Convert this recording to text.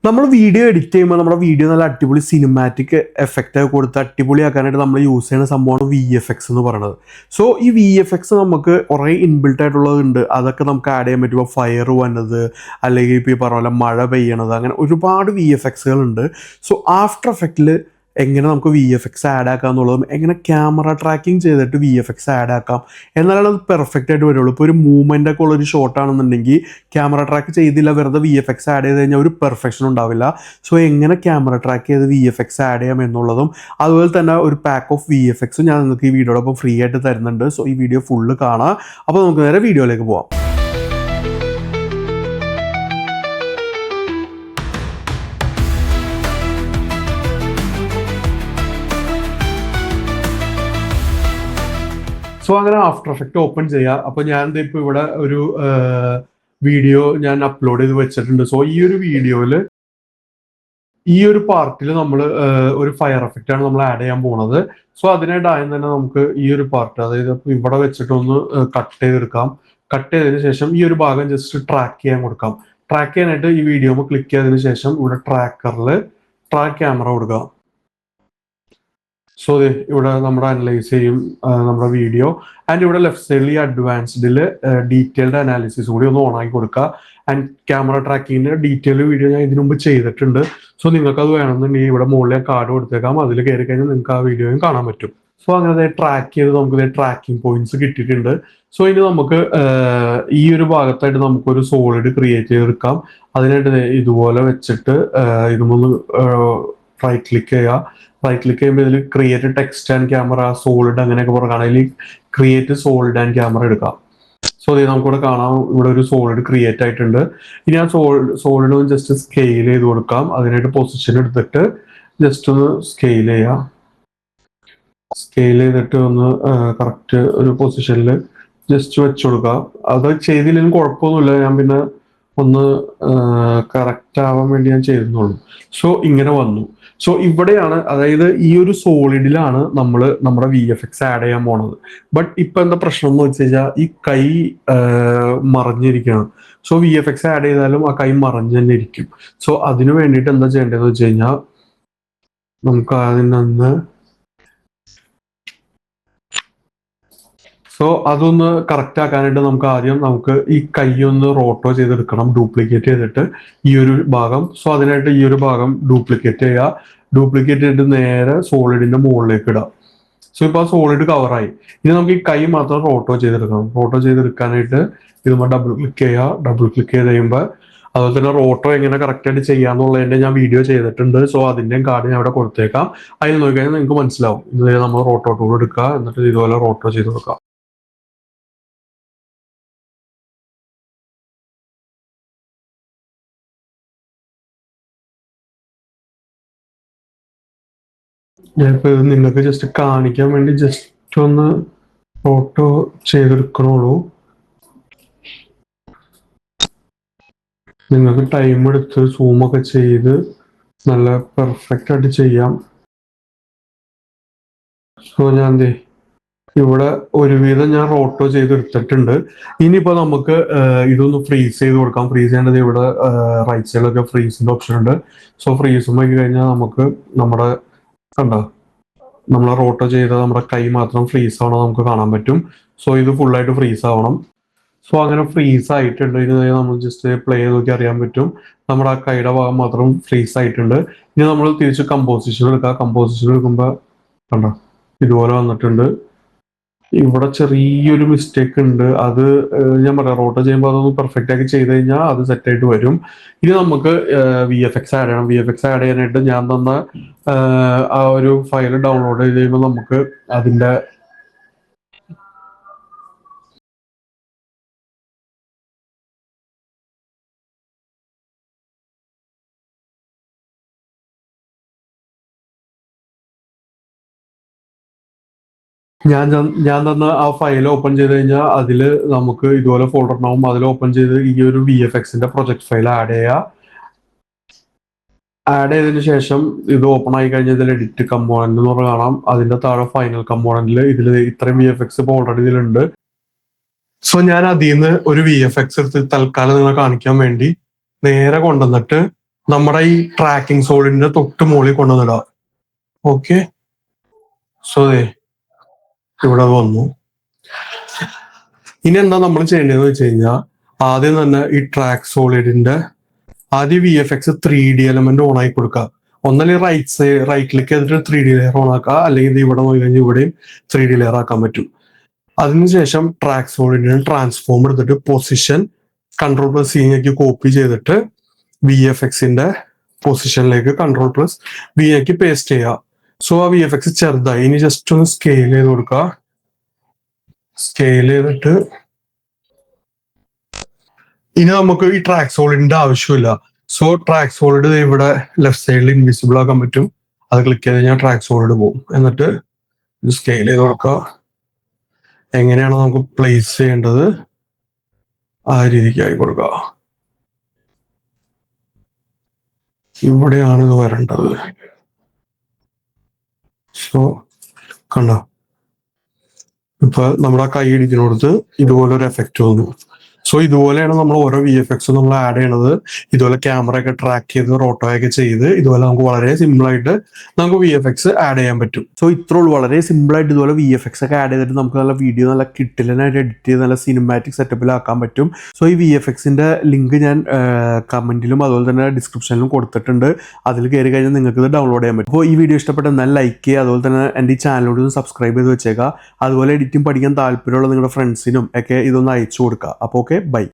നമ്മൾ video edit ചെയ്യുമ്പോൾ നമ്മുടെ വീഡിയോ നല്ല അടിപൊളി സിനിമാറ്റിക് എഫക്റ്റ് ഒക്കെ കൊടുത്ത് അടിപൊളിയാക്കാനായിട്ട് നമ്മൾ യൂസ് ചെയ്യുന്ന സംഭവമാണ് VFX എന്ന് പറയുന്നത്. സോ ഈ VFX നമുക്ക് കുറേ ഇൻബിൽട്ട് ആയിട്ടുള്ളതുണ്ട്. അതൊക്കെ നമുക്ക് ആഡ് ചെയ്യാൻ പറ്റും. ഇപ്പോൾ ഫയർ വന്നത്, അല്ലെങ്കിൽ ഇപ്പോൾ ഈ പറഞ്ഞ പോലെ മഴ പെയ്യണത്, അങ്ങനെ ഒരുപാട് VFXകളുണ്ട്. സോ ആഫ്റ്റർ എഫക്റ്റിൽ എങ്ങനെ നമുക്ക് VFX ആഡ് ആക്കാം എന്നുള്ളതും എങ്ങനെ ക്യാമറ ട്രാക്കിംഗ് ചെയ്തിട്ട് VFX ആഡ് ആക്കാം എന്നാലാണ് അത് പെർഫെക്റ്റ് ആയിട്ട് വരുള്ളൂ. ഇപ്പോൾ ഒരു മൂവ്മെൻ്റ് ഒക്കെ ഉള്ളൊരു ഷോട്ടാണെന്നുണ്ടെങ്കിൽ ക്യാമറ ട്രാക്ക് ചെയ്തില്ല, വെറുതെ VFX ആഡ് ചെയ്ത് കഴിഞ്ഞാൽ ഒരു പെർഫെക്ഷൻ ഉണ്ടാവില്ല. സോ എങ്ങനെ ക്യാമറ ട്രാക്ക് ചെയ്ത് VFX ആഡ് ചെയ്യാം എന്നുള്ളതും അതുപോലെ തന്നെ ഒരു പാക്ക് ഓഫ് VFX ഞാൻ നിങ്ങൾക്ക് ഈ വീഡിയോടൊപ്പം ഫ്രീ ആയിട്ട് തരുന്നുണ്ട്. സോ ഈ വീഡിയോ ഫുള്ള് കാണാം. അപ്പോൾ നമുക്ക് നേരെ വീഡിയോയിലേക്ക് പോവാം. സോ അങ്ങനെ ആഫ്റ്റർ എഫക്റ്റ് ഓപ്പൺ ചെയ്യാം. അപ്പോൾ ഞാൻ ഇപ്പോൾ ഇവിടെ ഒരു വീഡിയോ ഞാൻ അപ്ലോഡ് ചെയ്ത് വെച്ചിട്ടുണ്ട്. സോ ഈ ഒരു വീഡിയോയിൽ ഈ ഒരു പാർട്ടിൽ നമ്മൾ ഒരു ഫയർ എഫക്റ്റ് ആണ് നമ്മൾ ആഡ് ചെയ്യാൻ പോണത്. സോ അതിനായിട്ട് ആദ്യം തന്നെ നമുക്ക് ഈ ഒരു പാർട്ട്, അതായത് ഇവിടെ വെച്ചിട്ടൊന്ന് കട്ട് ചെയ്തെടുക്കാം. കട്ട് ചെയ്തതിന് ശേഷം ഈ ഒരു ഭാഗം ജസ്റ്റ് ട്രാക്ക് ചെയ്യാൻ കൊടുക്കാം. ട്രാക്ക് ചെയ്യാനായിട്ട് ഈ വീഡിയോ ക്ലിക്ക് ചെയ്തതിന് ശേഷം ഇവിടെ ട്രാക്കറിൽ ട്രാക്ക് ക്യാമറ കൊടുക്കുക. സോ ഇവിടെ നമ്മുടെ അനലൈസ് ചെയ്യും നമ്മുടെ വീഡിയോ. ആൻഡ് ഇവിടെ ലെഫ്റ്റ് സൈഡിൽ ഈ അഡ്വാൻസ്ഡിൽ ഡീറ്റെയിൽഡ് അനാലിസിസ് കൂടി ഒന്ന് ഓൺ ആക്കി കൊടുക്കുക. ആൻഡ് ക്യാമറ ട്രാക്കിങ്ങിന്റെ ഡീറ്റെയിൽ വീഡിയോ ഞാൻ ഇതിനു മുമ്പ് ചെയ്തിട്ടുണ്ട്. സോ നിങ്ങൾക്ക് അത് വേണമെന്നുണ്ടെങ്കിൽ ഇവിടെ മുകളിൽ ഞാൻ കാർഡ് കൊടുത്തേക്കാം. അതിൽ കയറി കഴിഞ്ഞാൽ നിങ്ങൾക്ക് ആ വീഡിയോയും കാണാൻ പറ്റും. സോ അങ്ങനെ ട്രാക്ക് ചെയ്ത് നമുക്ക് ട്രാക്കിംഗ് പോയിന്റ്സ് കിട്ടിയിട്ടുണ്ട്. സോ ഇനി നമുക്ക് ഈ ഒരു ഭാഗത്തായിട്ട് നമുക്കൊരു സോളിഡ് ക്രിയേറ്റ് ചെയ്തെടുക്കാം. അതിനായിട്ട് ഇതുപോലെ വെച്ചിട്ട് ഇതുമൊന്ന് റൈറ്റ് ക്ലിക്ക് ചെയ്യുക. റൈറ്റ് ക്ലിക്ക് ചെയ്യുമ്പോൾ ഇതിൽ create text and camera, solid അങ്ങനെയൊക്കെ പറയുകയാണ്. അതിൽ ക്രിയേറ്റ് സോളിഡ് ആൻഡ് ക്യാമറ എടുക്കാം. സോ ഇത് നമുക്കിവിടെ കാണാം, ഇവിടെ ഒരു സോളിഡ് ക്രിയേറ്റ് ആയിട്ടുണ്ട്. ഇനി ആ സോളിഡ് ഒന്ന് ജസ്റ്റ് സ്കെയിൽ ചെയ്ത് കൊടുക്കാം. അതിനായിട്ട് പൊസിഷൻ എടുത്തിട്ട് ജസ്റ്റ് ഒന്ന് സ്കെയിൽ ചെയ്യാം. സ്കെയിൽ ചെയ്തിട്ട് ഒന്ന് കറക്റ്റ് ഒരു പൊസിഷനിൽ ജസ്റ്റ് വെച്ച് കൊടുക്കാം. അത് ചെയ്തില്ലെങ്കിലും കുഴപ്പമൊന്നുമില്ല, ഞാൻ പിന്നെ ഒന്ന് കറക്റ്റ് ആവാൻ വേണ്ടി ഞാൻ ചെയ്യുന്നുള്ളൂ. സോ ഇങ്ങനെ വന്നു. സോ ഇവിടെയാണ്, അതായത് ഈ ഒരു സോളിഡിലാണ് നമ്മൾ നമ്മുടെ VFX ആഡ് ചെയ്യാൻ പോണത്. ബട്ട് ഇപ്പൊ എന്താ പ്രശ്നം എന്ന് വെച്ച് കഴിഞ്ഞാൽ ഈ കൈ മറഞ്ഞിരിക്കണം. സോ VFX ആഡ് ചെയ്താലും ആ കൈ മറഞ്ഞു തന്നെ ഇരിക്കും. സോ അതിനു വേണ്ടിയിട്ട് എന്താ ചെയ്യേണ്ടതെന്ന് വെച്ച് കഴിഞ്ഞാൽ നമുക്ക് അതിനൊന്ന് സോ അതൊന്ന് കറക്റ്റ് ആക്കാനായിട്ട് നമുക്ക് ഈ കൈ ഒന്ന് റോട്ടോ ചെയ്തെടുക്കണം, ഡ്യൂപ്ലിക്കേറ്റ് ചെയ്തിട്ട് ഈ ഒരു ഭാഗം. സോ അതിനായിട്ട് ഈ ഒരു ഭാഗം ഡ്യൂപ്ലിക്കേറ്റ് ചെയ്യുക. ഡ്യൂപ്ലിക്കേറ്റ് ചെയ്തിട്ട് നേരെ സോളിഡിന്റെ മുകളിലേക്ക് ഇടാം. സോ ഇപ്പൊ ആ സോളിഡ് കവറായി. ഇനി നമുക്ക് ഈ കൈ മാത്രം റോട്ടോ ചെയ്തെടുക്കണം. റോട്ടോ ചെയ്തെടുക്കാനായിട്ട് ഇതുമ്പോൾ ഡബിൾ ക്ലിക്ക് ചെയ്യുക. ഡബിൾ ക്ലിക്ക് ചെയ്ത് കഴിയുമ്പോൾ അതുപോലെ തന്നെ റോട്ടോ എങ്ങനെ കറക്റ്റ് ആയിട്ട് ചെയ്യാന്നുള്ളതിന്റെ ഞാൻ വീഡിയോ ചെയ്തിട്ടുണ്ട്. സോ അതിന്റെയും കാർഡ് ഞാൻ അവിടെ കൊടുത്തേക്കാം. അതിൽ നോക്കിക്കഴിഞ്ഞാൽ നിങ്ങൾക്ക് മനസ്സിലാവും. ഇത് നമ്മൾ റോട്ടോ ടൂൾ എടുക്കുക, എന്നിട്ട് ഇതുപോലെ റോട്ടോ ചെയ്ത് കൊടുക്കാം. ഞാനിപ്പോ ഇത് നിങ്ങൾക്ക് ജസ്റ്റ് കാണിക്കാൻ വേണ്ടി ജസ്റ്റ് ഒന്ന് ഫോട്ടോ ചെയ്തെടുക്കണുള്ളൂ. നിങ്ങൾക്ക് ടൈം എടുത്ത് സൂമൊക്കെ ചെയ്ത് നല്ല പെർഫെക്റ്റ് ആയിട്ട് ചെയ്യാം. സോ ഞാൻ ഇവിടെ ഒരുവിധം ഞാൻ റോട്ടോ ചെയ്തെടുത്തിട്ടുണ്ട്. ഇനിയിപ്പോ നമുക്ക് ഇതൊന്ന് ഫ്രീസ് ചെയ്ത് കൊടുക്കാം. ഫ്രീസ് ചെയ്യേണ്ടത് ഇവിടെ റൈറ്റ് സൈഡിലൊക്കെ ഫ്രീസിന്റെ ഓപ്ഷൻ ഉണ്ട്. സോ ഫ്രീസ് നോക്കി കഴിഞ്ഞാൽ നമുക്ക് നമ്മുടെ കണ്ടോ, നമ്മൾ റോട്ടോ ചെയ്ത നമ്മുടെ കൈ മാത്രം ഫ്രീസ് ആവണം നമുക്ക് കാണാൻ പറ്റും. സോ ഇത് ഫുള്ളായിട്ട് ഫ്രീസ് ആവണം. സോ അങ്ങനെ ഫ്രീസ് ആയിട്ടുണ്ട്. ഇത് നമ്മൾ ജസ്റ്റ് പ്ലേ ചെയ്ത് നോക്കി അറിയാൻ പറ്റും, നമ്മുടെ ആ കൈയുടെ ഭാഗം മാത്രം ഫ്രീസ് ആയിട്ടുണ്ട്. ഇനി നമ്മൾ തിരിച്ച് കമ്പോസിഷൻ എടുക്കുക. കമ്പോസിഷൻ എടുക്കുമ്പോൾ കണ്ടോ ഇതുപോലെ വന്നിട്ടുണ്ട്. ഇവിടെ ചെറിയൊരു മിസ്റ്റേക്ക് ഉണ്ട്. അത് ഞാൻ പറയാം, റോട്ടോ ചെയ്യുമ്പോൾ അതൊന്ന് പെർഫെക്റ്റ് ആക്കി ചെയ്ത് കഴിഞ്ഞാൽ അത് സെറ്റ് ആയിട്ട് വരും. ഇനി നമുക്ക് VFX ആഡ് ചെയ്യണം. VFX ആഡ് ചെയ്യാനായിട്ട് ഞാൻ തന്ന ആ ഒരു ഫയൽ ഡൗൺലോഡ് ചെയ്ത് കഴിയുമ്പോൾ നമുക്ക് അതിന്റെ ഞാൻ തന്ന ആ ഫയൽ ഓപ്പൺ ചെയ്ത് കഴിഞ്ഞാൽ അതിൽ നമുക്ക് ഇതുപോലെ ഫോൾഡർ ഉണ്ടാവും. അതിൽ ഓപ്പൺ ചെയ്ത് ഈ ഒരു VFXന്റെ പ്രൊജക്ട് ഫയൽ ആഡ് ചെയ്യുക. ആഡ് ചെയ്തതിനു ശേഷം ഇത് ഓപ്പൺ ആയി കഴിഞ്ഞാൽ ഇതിൽ എഡിറ്റ് കമ്പോണന്റ് എന്ന് പറഞ്ഞ് കാണാം. അതിന്റെ താഴെ ഫൈനൽ കമ്പോണന്റിൽ ഇതിൽ ഇത്രയും VFX ഇപ്പോൾ ഓൾറെഡി ഇതിലുണ്ട്. സോ ഞാൻ അതിൽ നിന്ന് ഒരു VFX എടുത്ത് തൽക്കാലം നിങ്ങളെ കാണിക്കാൻ വേണ്ടി നേരെ കൊണ്ടുവന്നിട്ട് നമ്മുടെ ഈ ട്രാക്കിംഗ് സോളിന്റെ തൊട്ട് മുകളിൽ കൊണ്ടുവന്നിടാം. ഓക്കെ, സോ ഇവിടെ വന്നു. ഇനി എന്താ നമ്മൾ ചെയ്യേണ്ടതെന്ന് വെച്ച് കഴിഞ്ഞാൽ ആദ്യം തന്നെ ഈ ട്രാക്ക് സോളിഡിന്റെ ആദ്യം VFX 3D എലമെന്റ് ഓൺ ആക്കി കൊടുക്കുക. ഒന്നല്ലെങ്കിൽ റൈറ്റ് ക്ലിക്ക് ചെയ്തിട്ട് 3D ലെയർ ഓൺ ആക്കുക, അല്ലെങ്കിൽ ഇവിടെ നോക്കി കഴിഞ്ഞാൽ ഇവിടെയും 3D ലെയർ ആക്കാൻ പറ്റും. അതിനുശേഷം ട്രാക്ക് സോളിഡിന് ട്രാൻസ്ഫോം എടുത്തിട്ട് പൊസിഷൻ Ctrl+C ആക്കി കോപ്പി ചെയ്തിട്ട് VFXന്റെ പൊസിഷനിലേക്ക് Ctrl+V ആക്കി പേസ്റ്റ് ചെയ്യുക. സോ ആ VFX ചെറുതായി. ഇനി ജസ്റ്റ് ഒന്ന് സ്കെയിൽ ചെയ്ത് കൊടുക്കുക. സ്കെയിൽ ചെയ്തിട്ട് ഇനി നമുക്ക് ഈ ട്രാക്ക് സോളിഡിന്റെ ആവശ്യമില്ല. സോ ട്രാക്ക് സോളിഡ് ഇവിടെ ലെഫ്റ്റ് സൈഡിൽ ഇൻവിസിബിൾ ആക്കാൻ പറ്റും. അത് ക്ലിക്ക് ചെയ്ത് കഴിഞ്ഞാൽ ട്രാക്ക് സോളിഡ് പോകും. എന്നിട്ട് സ്കെയിൽ ചെയ്ത് കൊടുക്കുക. എങ്ങനെയാണ് നമുക്ക് പ്ലേസ് ചെയ്യേണ്ടത് ആ രീതിക്ക് ആയി കൊടുക്കുക. ഇവിടെയാണ് ഇത് വരേണ്ടത്. സോ കണ്ടോ, ഇപ്പൊ നമ്മുടെ കൈ ഇടിക്കുന്നിടത്ത് ഇതുപോലെ ഒരു എഫക്റ്റ് വന്നു. സോ ഇതുപോലെയാണ് നമ്മൾ ഓരോ VFX നമ്മൾ ആഡ് ചെയ്യണത്. ഇതുപോലെ ക്യാമറ ഒക്കെ ട്രാക്ക് ചെയ്ത് റോട്ടോ ഒക്കെ ചെയ്ത് ഇതുപോലെ നമുക്ക് വളരെ സിമ്പിൾ ആയിട്ട് നമുക്ക് VFX ആഡ് ചെയ്യാൻ പറ്റും. സോ ഇത്രേ ഉള്ളൂ, വളരെ സിമ്പിൾ ആയിട്ട് ഇതുപോലെ VFX ഒക്കെ ആഡ് ചെയ്തിട്ട് നമുക്ക് നല്ല വീഡിയോ നല്ല കിട്ടിലനായിട്ട് എഡിറ്റ് ചെയ്ത് നല്ല സിനിമാറ്റിക് സെറ്റപ്പിലാക്കാൻ പറ്റും. സോ ഈ VFXന്റെ ലിങ്ക് ഞാൻ കമന്റിലും അതുപോലെ തന്നെ ഡിസ്ക്രിപ്ഷനിലും കൊടുത്തിട്ടുണ്ട്. അതിൽ കയറി കഴിഞ്ഞാൽ നിങ്ങൾക്ക് ഇത് ഡൗൺലോഡ് ചെയ്യാൻ പറ്റും. അപ്പോൾ ഈ വീഡിയോ ഇഷ്ടപ്പെട്ട എന്നാൽ ലൈക്ക് ചെയ്യുക, അതുപോലെ തന്നെ എൻ്റെ ഈ ചാനലോട് ഒന്ന് സബ്സ്ക്രൈബ് ചെയ്ത് വെച്ചേക്കുക. അതുപോലെ എഡിറ്റിംഗ് പഠിക്കാൻ താല്പര്യമുള്ള നിങ്ങളുടെ ഫ്രണ്ട്സിനും ഒക്കെ ഇതൊന്ന് അയച്ചു കൊടുക്കുക. അപ്പോൾ ഓക്കെ, ബൈ.